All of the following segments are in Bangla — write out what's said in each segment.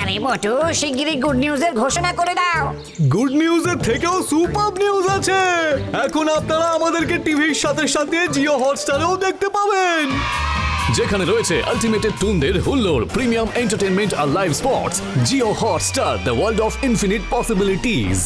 আরে বটু, শিগগিরই গুড নিউজের ঘোষণা করে দাও। গুড নিউজের থেকেও সুপার নিউজ আছে। এখন আপনারা আমাদেরকে টিভির সাথে সাথে জিও হটস্টারেও দেখতে পাবেন, যেখানে রয়েছে আলটিমেটেড টুনদের হুল্লোড়, প্রিমিয়াম এন্টারটেনমেন্ট আর live sports. Jio Hotstar, the world of infinite possibilities.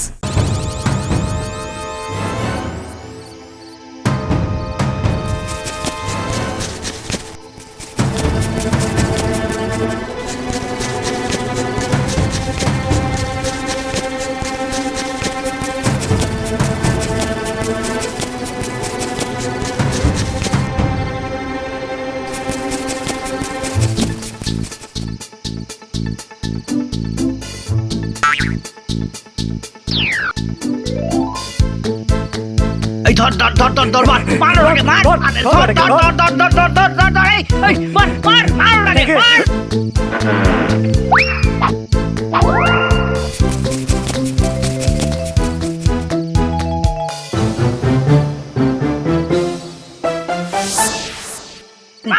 এই ধর ধর ধর ধর ধর মার মার ওকে মার ধর ধর ধর ধর ধর ধর ধর ধর ধর এই মার মার মার ওকে মার।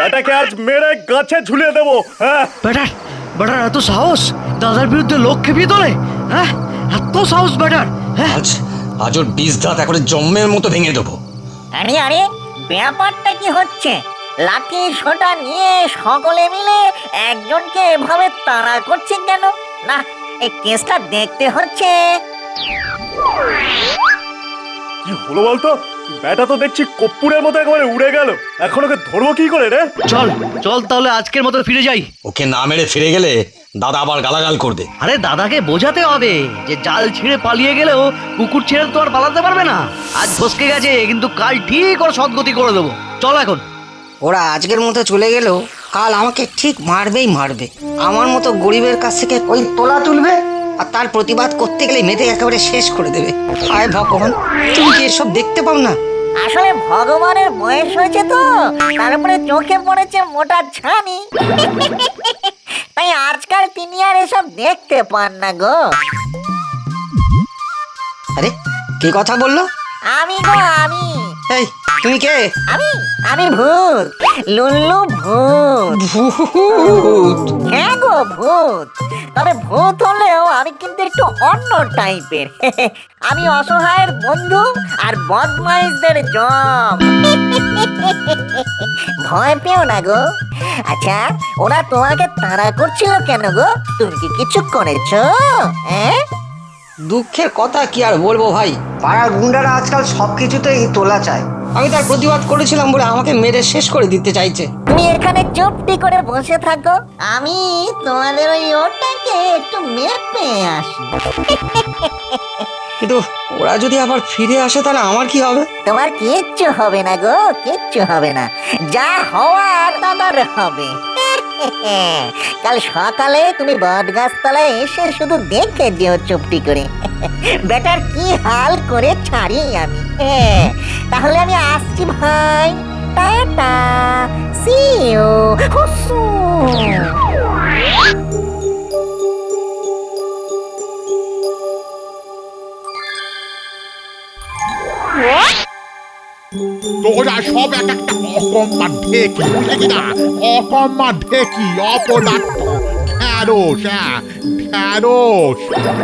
এটাকে আজ মেরে গাছে ঝুলিয়ে দেবো। হ্যাঁ, বেটার বেটার এত সাহস, দাদার বিরুদ্ধে লোক খেপিয়ে তোলে। হ্যাঁ, এত সাহস বেটার। হ্যাঁ, আজ ওর বীজ দাঁত একবারে জম্মের মতো ভেঙে দেবো। আরে আরে, ব্যাপারটা কি হচ্ছে? লাঠি সোটা নিয়ে সকলে মিলে একজনকে এভাবে তাড়া করছে কেন? না, এই কেসটা দেখতে হচ্ছে। কি হলো বলতো? ব্যাটা তো দেখছি কপ্পুরের মতো একেবারে উড়ে গেল। এখন ওকে ধরবো কি করে রে? চল চল তাহলে আজকের মতো ফিরে যাই। ওকে না মেরে ফিরে গেলে দাদা আবার গালাগাল করবে। আরে দাদাকে বোঝাতে হবে যে জাল ছিঁড়ে পালিয়ে গেলেও কুকুর ছেড়ে তো আর পালাতে পারবে না। আজ ফসকে গেছে, কিন্তু কাল ঠিক ওর সদ্গতি করে দেবো। চল এখন। ওরা আজকের মতো চলে গেলেও কাল আমাকে ঠিক মারবেই মারবে। আমার মতো গরিবের কাছ থেকে ওই তোলা তুলবে আর তার প্রতিবাদ করতে গেলে মেয়েদের একেবারে শেষ করে দেবে। হায় ভগবান, তুমি কি এসব দেখতে পাও না? আসলে ভগবানের বয়স হয়েছে তো, তারপরে চোখে পড়েছে মোটা ছানি। তাই আজকাল তিনি আর এসব দেখতে পান না গো। আরে কি কথা বললো? আমি গো আমি। এই তুমি কে? আমি আমি ভূত, লুল্লু ভূত। ভূত? হ্যাঁ গো ভূত। তবে ভূত হলেও আমি কিন্তু একটু অন্য টাইপের। আমি অসহায়ের বন্ধু আর বদমাইশদের জম। ভয় পেও না গো। আচ্ছা, ওরা তোমাকে তাড়া করছিল কেন গো? তুমি কি কিছু করেছো? হ্যাঁ, দুঃখের কথা কি আর বলবো ভাই, পাড়ার গুন্ডারা আজকাল সবকিছুতেই তোলা চায়। আমি তার প্রতিবাদ করেছিলাম বলে আমাকে মেরে শেষ করে দিতে চাইছে। তুমি এখানে চুপটি করে বসে থাকো, আমি তোমাদের ওই ওটাকে একটু মেপে আসি। কিন্তু ওরা যদি আবার ফিরে আসে তাহলে আমার কি হবে? তোমার কিচ্ছু হবে না গো, কিচ্ছু হবে না। যা হওয়ার তাদের হবে। কাল সকালে তুমি বটগাছতলায় এসে শুধু দেখে যেও চুপটি করে। বেটার কি হাল করে ছাড়ি আমি। তাহলে আমি আসছি ভাই, টাটা, সি ইউ, হুসু। তোরা সব এক একটা অকম্মা ঢেকি, বুঝলি কিনা? অকম্মা ঢেকি, অপদার্থ, ঢ্যাঁড়স, হ্যাঁ ঢ্যাঁড়স।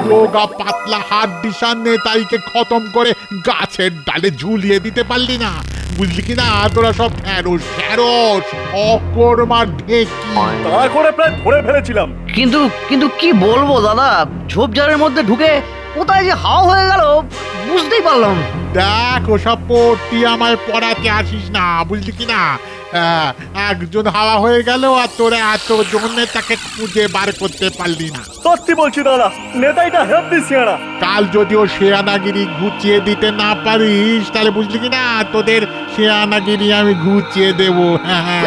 রোগা পাতলা হাড্ডিসার নেতাইকে খতম করে গাছের ডালে ঝুলিয়ে দিতে পারলি না, বুঝলি কিনা? তোরা সব ঢ্যাঁড়স ঢ্যাঁড়স, অকর্মা ঢেকি। তা করে প্রায় ধরে ফেলেছিলাম। কিন্তু কিন্তু কি বলবো দাদা, ঝোপঝাড়ের মধ্যে ঢুকে কোথায় যে হাওয়া হয়ে গেল বুঝতেই পারলাম। দেখ, ওসব পড়তি আমায় পড়াতে আসিস না, বুঝলি কিনা? একজন হাওয়া হয়ে গেল আর তোরা এতজনে তাকে খুঁজে বার করতে পারলি না। সত্যি বলছি দাদা, নেতাইটা হেব্বি সিয়ানা। কাল যদি ও শেয়ানাগিরি ঘুচিয়ে দিতে না পারিস তাহলে বুঝলি কিনা তোদের শেয়ানাগিরি আমি ঘুচিয়ে দেবো। হ্যাঁ,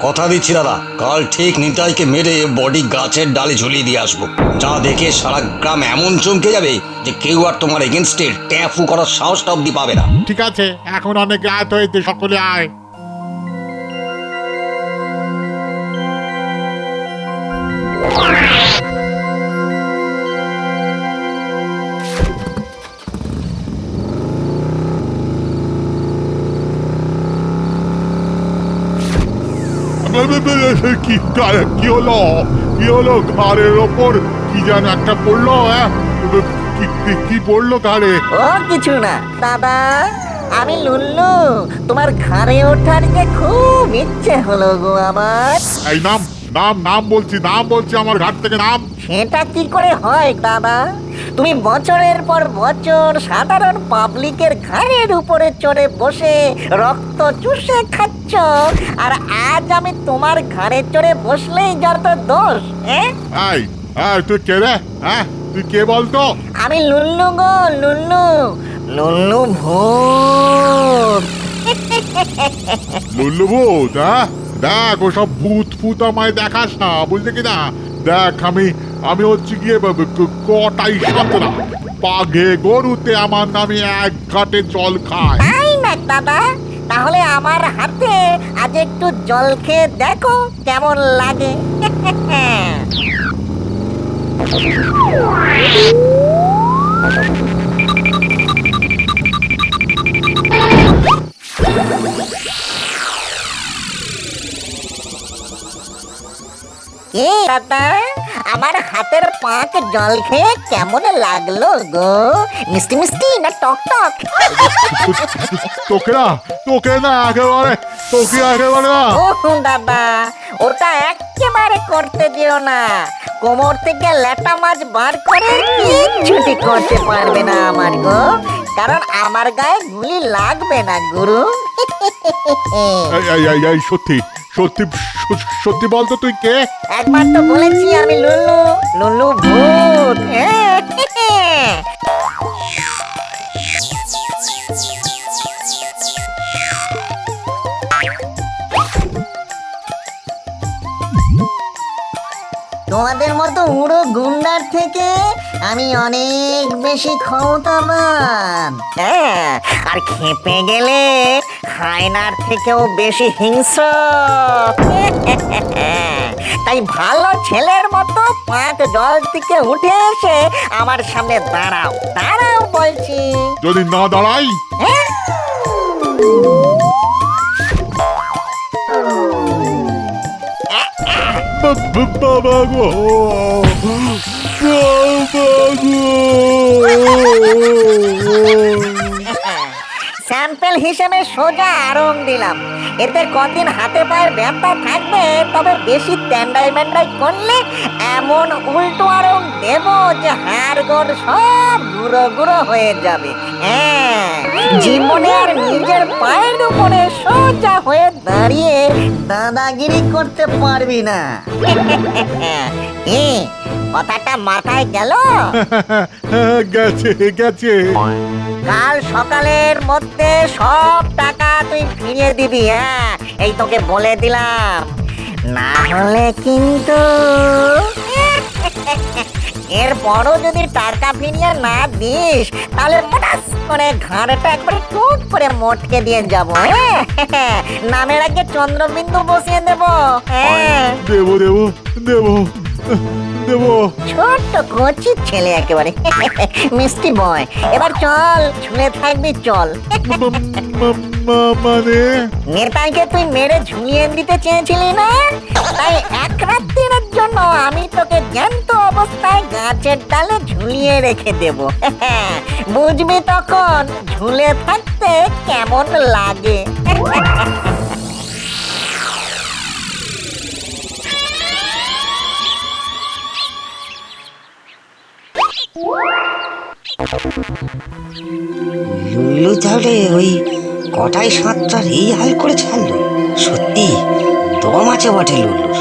কথা দিচ্ছি দাদা, কাল ঠিক নিতাইকে মেরে বডি গাছের ডালে ঝুলিয়ে দিয়ে আসবো। যা দেখে সারা গ্রাম এমন চমকে যাবে যে কেউ আর তোমার এগেনস্টে ট্যাফু করার সাহসটা অব্দি পাবে না। ঠিক আছে, এখন অনেক রাত হয়েছে, সকলে আয়। কি হলো? কি হলো? ঘাড়ের ওপর কি যেন একটা পড়লো, হ্যাঁ? কি পড়লো ঘাড়ে? ও কিছু না দাদা, আমি লুল্লু। তোমার ঘাড়ে ওঠার যে খুব ইচ্ছে হলো গো আমার। এই নাম নাম নাম বলছি, নাম বলছি, আমার ঘাট থেকে নাম। সেটা কি করে হয় দাদা? তুমি বছরের পর বছর সাধারণ পাবলিকের ঘাড়ের উপরে চড়ে বসে রক্ত চুষে খাচ্ছ, আর আজ আমি তোমার ঘাড়ে চড়ে বসলেই যত দোষ, হ্যাঁ? এই তুই কে রে? হ্যাঁ, তুই কে বলতো? আমি লুল্লু গো, লুল্লু। লুল্লু ভূত। লুল্লু ভূত? হ্যাঁ, দেখ ওসব ভূত ফুত আমায় দেখাস না, বুঝলি কি না? দেখ আমি হচ্ছে গিয়ে কটাই সাঁতরা, বাঘে গরুতে আমার নামে এক ঘাটে জল খায়। তাই না দাদা? তাহলে আমার হাতে আজ একটু জল খেয়ে দেখো কেমন লাগে। কি দাদা, আমার হাতের পাক জল খেয়ে কেমন লাগলো গো? মিষ্টি মিষ্টি না টক টক? তোকে না একেবারে, তোকে একেবারে না। ও দাদা, ওটা একেবারে করতে দিও না। কোমর থেকে লেটা মাছ বার করে কিচ্ছুটি করতে পারবে না আমার গো, কারণ আমার গায়ে গুলি লাগবে না গুরু। এই সত্যি সত্যি সত্যি বলতো তুই কে? একবার তো বলেছি আমি লুল্লু, লুল্লু ভূত। তোমাদের মতো উড়ো গুন্ডার থেকে আমি অনেক বেশি ক্ষমতাবান, হ্যাঁ, আর খেপে গেলে হায়নার থেকেও বেশি হিংস্র। তাই ভালো ছেলের মতো পাঁচ জল থেকে উঠে এসে আমার সামনে দাঁড়াও, দাঁড়াও বলছি। যদি না দাঁড়াই? হ্যাঁ? বাবা গো, স্যাম্পল হিসেবে সোজা আরং দিলাম। এতে কদিন হাতে পায়ের ব্যথা থাকবে, তবে বেশি ট্যান্ডাই ম্যান্ডাই করলে এমন উল্টো আরং দেব যে হাড় গোড় সব গুঁড়ো গুঁড়ো হয়ে যাবে। হ্যাঁ, জীবনে আর নিজের পায়ের উপরে সোজা হয়ে দাঁড়িয়ে দাদাগিরি করতে পারবি না। কথাটা মাথায় গেল? গেছে গেছে। কাল সকালের মধ্যে সব টাকা তুই ফিরিয়ে দিবি, হ্যাঁ, এই তোকে বলে দিলাম। না হলে কিন্তু এরপরও যদি টাকা ফিরিয়ে না দিস, তাহলে মোটাস করে ঘাড়টা একবারে টুট করে মোটকে দিয়ে যাবো, হ্যাঁ? নামের আগে চন্দ্রবিন্দু বসিয়ে দেবো, হ্যাঁ। দেবো দেবো দেবো দেবো। ছোট্ট কচি ছেলে একেবারে, মিষ্টি বয়। এবার চল, ঝুলে থাকবি, চল। মানে নেতাকে তুই মেরে ঝুলিয়ে দিতে চেয়েছিলি না? তাই এক রাত্রির জন্য আমি তোকে জ্যান্ত অবস্থায় গাছের ডালে ঝুলিয়ে রেখে দেব। বুঝবি তখন ঝুলে থাকতে কেমন লাগে। লুল্লু তাহলে ওই কটাই সাঁতটার এই হাল করে ছাড়লো? সত্যি দম আছে বটে লুল্লুর।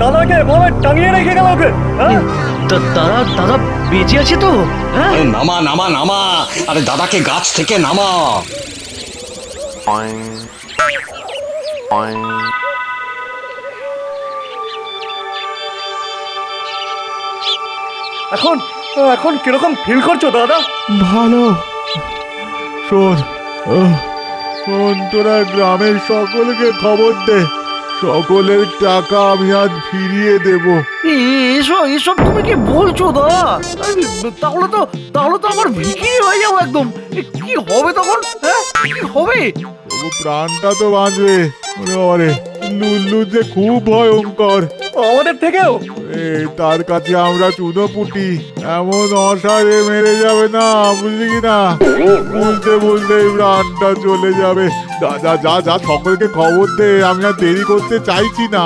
দাদাকে ভাবে টাঙিয়ে রেখে গেল ওকে, হ্যাঁ? দাদা বেঁচে আছে তো? হ্যাঁ, আরে নামা নামা নামা, আরে দাদাকে গাছ থেকে নামা। এখন এখন কিরকম ফিল করছো দাদা? ভালো। শোন, তোরা গ্রামের সকলকে খবর দে, সকলের টাকা আমি আজ ফিরিয়ে দেব। এসব তুমি কি বলছো দাদা? তাহলে তো আমার ভিখিরি হয়ে যাবো একদম। কি হবে তখন? হ্যাঁ কি হবে? তবু প্রাণটা তো বাঁচবে। ওরে লুল্লু যে খুব ভয়ঙ্কর। আমাদের থেকেও? তার কাছে আমরা চুনোপুটি, এমন অসারে মেরে যাবে না, বুঝলি কি না? বুঝতে বুঝতেই প্রাণটা চলে যাবে। যা যা যা, সকলকে খবর দে, আমি আর দেরি করতে চাইছি না।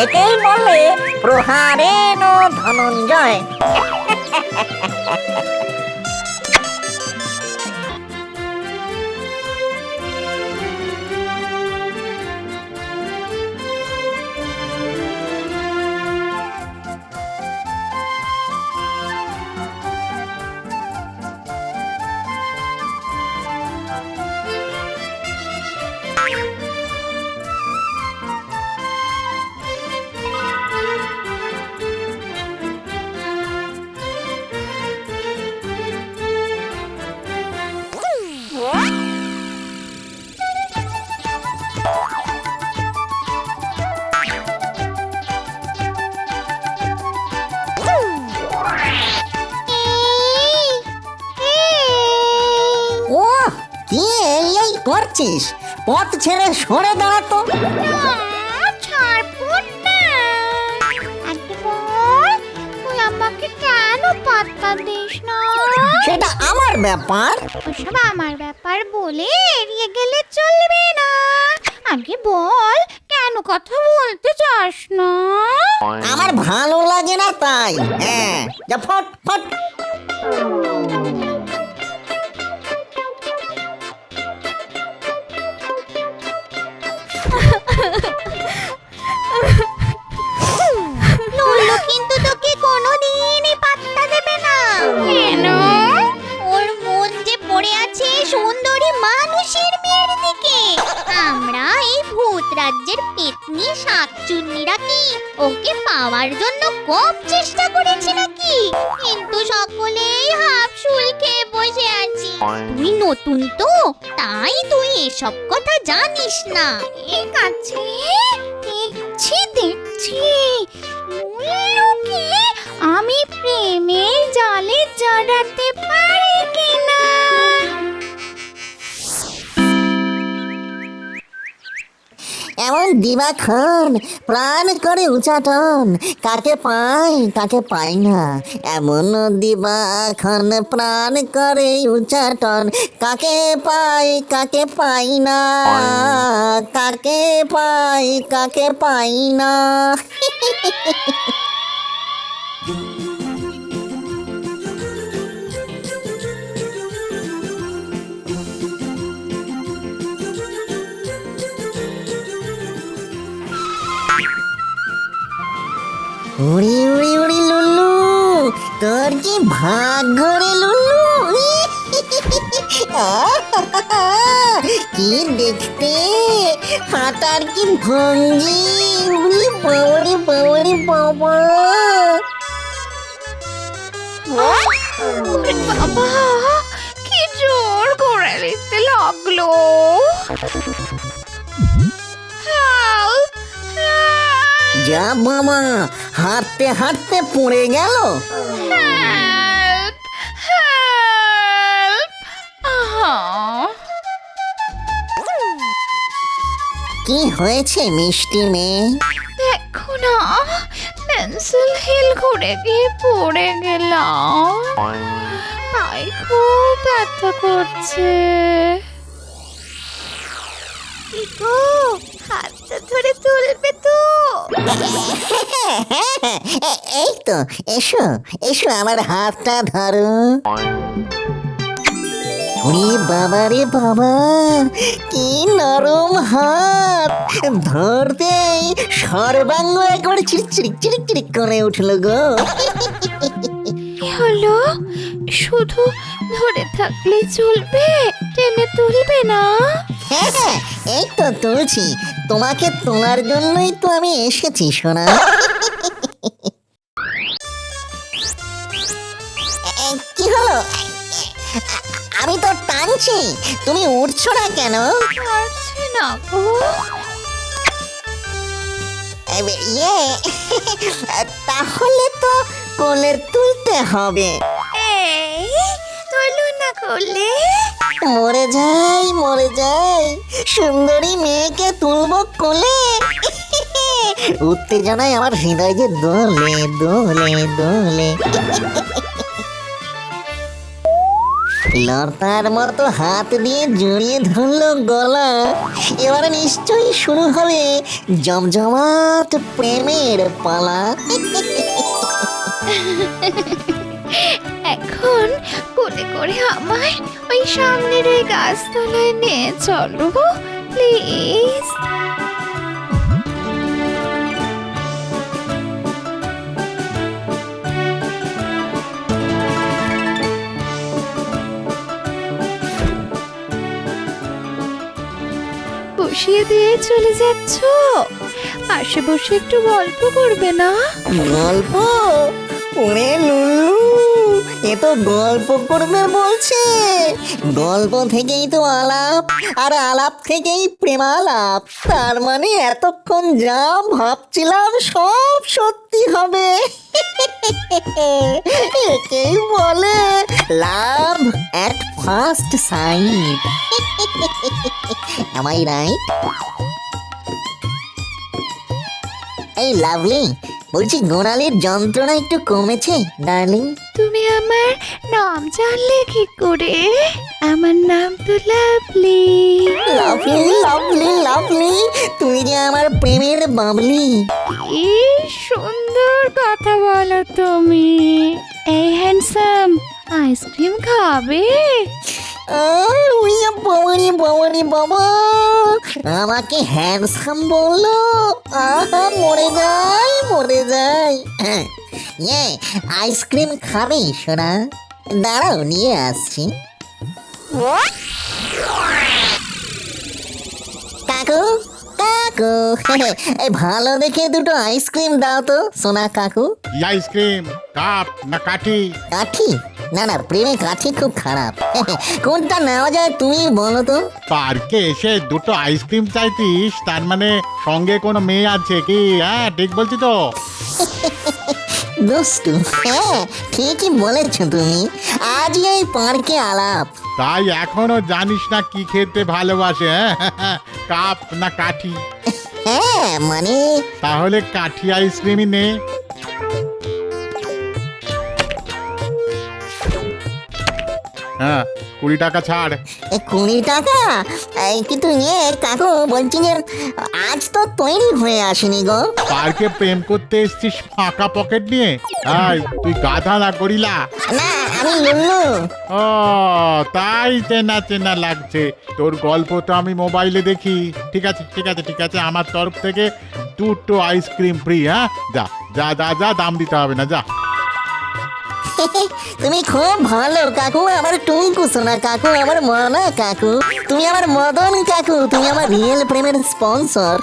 একেই বলে প্রহারেণ ধনঞ্জয়। ও কি এই করছিস? পথ ছেড়ে সরে দাঁড়াতো। আমাকে কেন পাত্তা দিস না? সেটা আমার ব্যাপার। ওসব আমার ব্যাপার বলে এড়িয়ে গেলে চলবে না। আগে বল, কেন কথা বলতে চাস না? আমার ভালো লাগে না তাই। হ্যাঁ, যা ফট ফট। লুল্লু কিন্তু তোকে কোনোদিনই পাত্তা দেবে না। কেন? ওর মন যে পড়ে আছে সুন্দরী মানুষের মেয়ের দিকে। আমরা এই ভূত রাজ্যের পেতনি শাকচুন্নিরা কি ওকে পাওয়ার জন্য খুব চেষ্টা করেছি নাকি? কিন্তু সকলেই হাফ শুল খেয়ে বসে আছি। তুই নতুন তো, তাই তুই এসব কথা জানিস না। ঠিক আছে, দেখছি লুল্লুকে আমি প্রেমের জালে জড়াতে পারি কিনা। এমন দিবাক্ষণ প্রাণ করে উচাটন, কাকে পাই কাকে পাই না। এমন দিবাক্ষণ প্রাণ করে উচাটন, কাকে পাই কাকে পাই না, কাকে পাই কাকে পাই না। উড়ি উড়ি উড়ি লুল্লু, তোর কি ভাগ্য রে লুল্লু। কি দেখতে, হাঁটার কি ভঙ্গি, উড়ি বাবারে বাবারে বাবা। বাবা, কি জোর করে দিতে লাগলো। যা বাবা, হাঁটতে হাঁটতে পড়ে গেল। কি হয়েছে মিষ্টি মেয়ে? দেখো না, পেন্সিল হিল ঘুরে গিয়ে পড়ে গেলাম। পায়ে খুব ব্যথা করছে। হাতটা ধরে তুলবে তো? এই তো, এসো এসো, আমার হাতটা ধরো। ওরে বাবা রে বাবা, কি নরম হাত, ধরতেই সর্বাঙ্গ একবার চিরিক চিরিক চিরিক চিরিক করে উঠলো গো। বলো, শুধু ধরে থাকলে চলবে, টেনে তুলবে না? হ্যাঁ হ্যাঁ, এই তো তুলছি, তোমাকে তোলার জন্যই তো আমি এসেছি সোনা। কি হলো? আমি তো টানছি, তুমি উঠছো না কেন? পারছি না গো। ইয়ে, তাহলে তো কোলে তুলতে হবে। এই তোলো না করলে? মরে যাই মরে যাই, সুন্দরী মেয়েকে তুলবো কোলে। উত্তেজনায় আমার হৃদয় যে দোলে দোলে দোলে। লতার মতো হাত দিয়ে জড়িয়ে ধরলো গলা। এবারে নিশ্চয়ই শুরু হবে জমজমাট প্রেমের পালা। এখন কোলে করে আমায় ওই সামনের ওই গাছতলায় নিয়ে চলো প্লিজ। বসিয়ে দিয়ে চলে যাচ্ছ, পাশে বসে একটু গল্প করবে না? গল্প? ওরে লুল্লু, এ তো গল্প করবে বলছে। গল্প থেকেই তো আলাপ, আর আলাপ থেকেই প্রেমালাপ। তার মানে এতক্ষণ যা ভাবছিলাম সব সত্যি হবে। একেই বলে love at first sight. Am I right? এই লাভলি, বলছি গোড়ালির যন্ত্রণা একটু কমেছে ডার্লিং? তুমি আমার নাম জানলে কি করে? আমার নাম তো লাভলি। লাভলি লাভলি লাভলি, তুমি যে আমার প্রেমের বাবলি। কি সুন্দর কথা বলো তুমি। এই হ্যান্ডসাম, আইসক্রিম খাবে? বাবা, আমাকে হ্যান্ডসাম বললো? আহা, মরে যাই মরে যাই। ইয়ে, আইসক্রিম খাবে সোনা? দাঁড়াও নিয়ে আসছি। কাকু কাকু, এই ভালো দেখে দুটো আইসক্রিম দাও তো সোনা কাকু। আইসক্রিম কাপ না কাঠি? কাঠি? না না, প্রেমে কাঠি খুব খারাপ। কোনটা নেওয়া যায় তুমি বলো তো? পার্কে এসে দুটো আইসক্রিম চাইতিস, তার মানে সঙ্গে কোনো মেয়ে আছে কি? হ্যাঁ ঠিক বলছি তো? দুষ্টু, হ্যাঁ ঠিকই বলেছ তুমি। আজই এই পার্কে আলাপ। তাই এখনো জানিস না কি খেতে ভালোবাসে? হ্যাঁ, কাপ না কাঠি? হ্যাঁ মানে তাহলে কাঠি আইসক্রিমই নে। হ্যাঁ, 20 টাকা ছাড়। 20 টাকা? কিন্তু ইয়ে কাকু, বলছি যে আজ তো তৈরি হয়ে আসেনি গো। পার্কে প্রেম করতে এসছিস ফাঁকা পকেট নিয়ে? আয়, তুই গাধা না গরিলা? না, আমি লুল্লু। ও, তাই চেনা চেনা লাগছে। তোর গল্প তো আমি মোবাইলে দেখি। ঠিক আছে ঠিক আছে ঠিক আছে, আমার তরফ থেকে দুটো আইসক্রিম ফ্রি। হ্যাঁ, যা যা যা যা, দাম দিতে হবে না, যা। তুমি খুব ভালো কাকু, আমার টুঙ্কু সোনা কাকু, আমার মনা কাকু, তুমি আমার মদন কাকু, তুমি আমার রিয়েল প্রেমের স্পন্সর।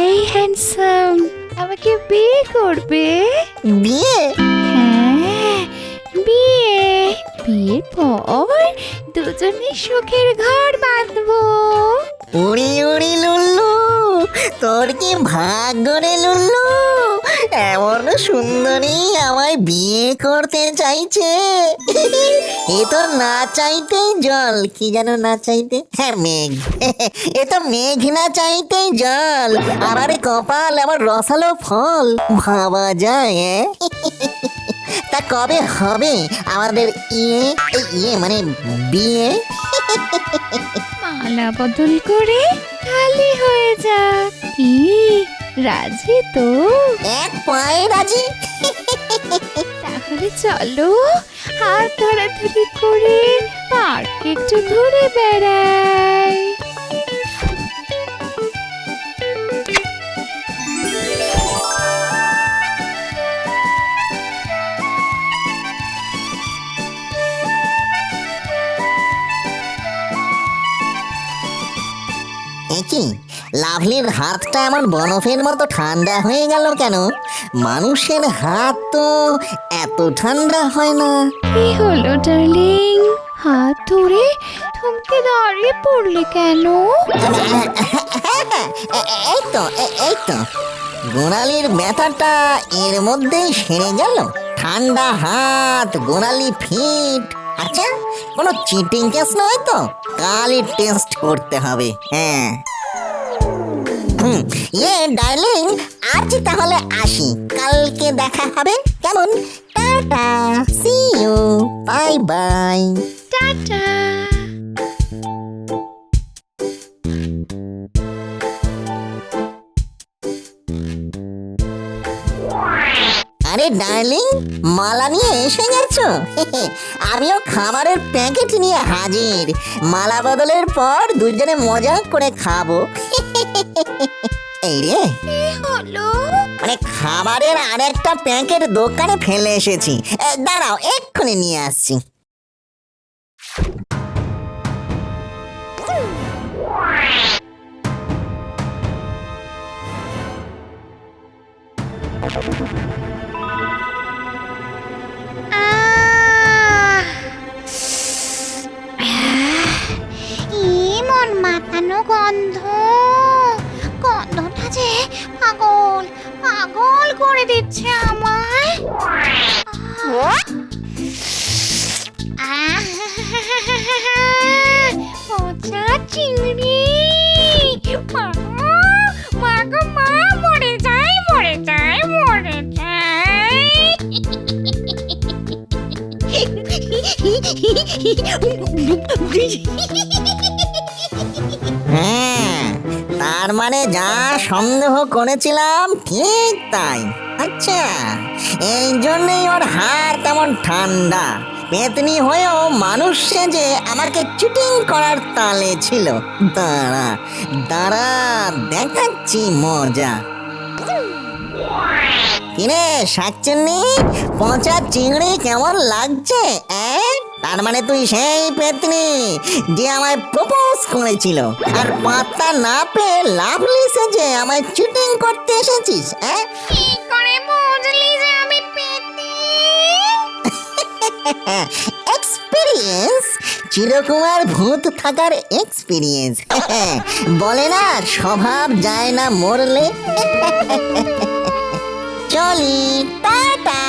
এই হ্যান্ডসাম, আমাকে বিয়ে করবে? বিয়ে? হ্যাঁ, বিয়ে। বিয়ের পর দুজনে সুখের ঘর বাঁধবো। উড়ি উড়ি লুল্লু, তোর কি ভাগ্য রে লুল্লু, এমন সুন্দরী আমায় বিয়ে করতে চাইছে। এ তো না চাইতেই জল, কি যেন না চাইতে, হ্যাঁ মেঘ। এ তো মেঘ না চাইতেই জল, আমার কপাল আমার রসালো ফল, ভাবা যায়। তা কবে হবে আমাদের ইয়ে মানে বিয়ে? মালা বদল করে খালি হয়ে যাক। কি রাজি তো? এক পায়ে রাজি। তাহলে চলো হাত ধরাধরি করে পার্কে একটু ঘুরে বেড়াই। কি লাভলির হাতটা এমন বরফের মতো ঠান্ডা হয়ে গেল কেন? মানুষের হাত তো এত ঠান্ডা হয় না। কি হলো ডার্লিং, হাত ধরে থমকে দাঁড়িয়ে পড়লে কেন? এই তো গোড়ালির ব্যথাটা এর মধ্যেই সেরে গেল। ঠান্ডা হাত, গোড়ালি ফিট। আচ্ছা, কোনো চিটিং কেস নয় তো? কালই টেস্ট করতে হবে। হ্যাঁ, ডার্লিং, আজ তাহলে আসি, কালকে দেখা হবে কেমন? Tata, see you, bye bye. Tata. আরে ডার্লিং, মালা নিয়ে এসে গেছো? আমিও খাবারের প্যাকেট নিয়ে হাজির। মালা বদলের পর দুজনে মজা করে খাবো। এই রে, হলো মানে খাবারের আরেকটা প্যাকেট দোকানে ফেলে এসেছি। দাঁড়াও, এক্ষুনি নিয়ে আসছি। মন মাতানো গন্ধ, গন্ধটা যে পাগল পাগল করে দিচ্ছে আমায়। পচা চিংড়ি, মা গো মা, মরে যাই মরে যাই মরে যাই। হ্যাঁ, তার মানে যা সন্দেহ করেছিলাম ঠিক তাই। আচ্ছা, এই জন্যই ওর হাত তেমন ঠান্ডা। পেতনি হয়েও মানুষ সেজে আমাকে চিটিং করার তালে ছিল। দাঁড়া দাঁড়া, দেখাচ্ছি মজা। কিরে শাকচুন্নি, পচা চিংড়ি কেমন লাগছে? তার মানে তুই সেই পেতনি যে আমায় প্রপোজ করেছিল, আর পাত্তা না পেয়ে লাভলি সেজে আমায় চিটিং করতে এসেছিস? কি করে বুঝলি যে আমি পেতনি? এক্সপিরিয়েন্স, চিরকুমার ভূত থাকার এক্সপিরিয়েন্স। বলে না, স্বভাব যায় না মরলে। চলি, টাটা।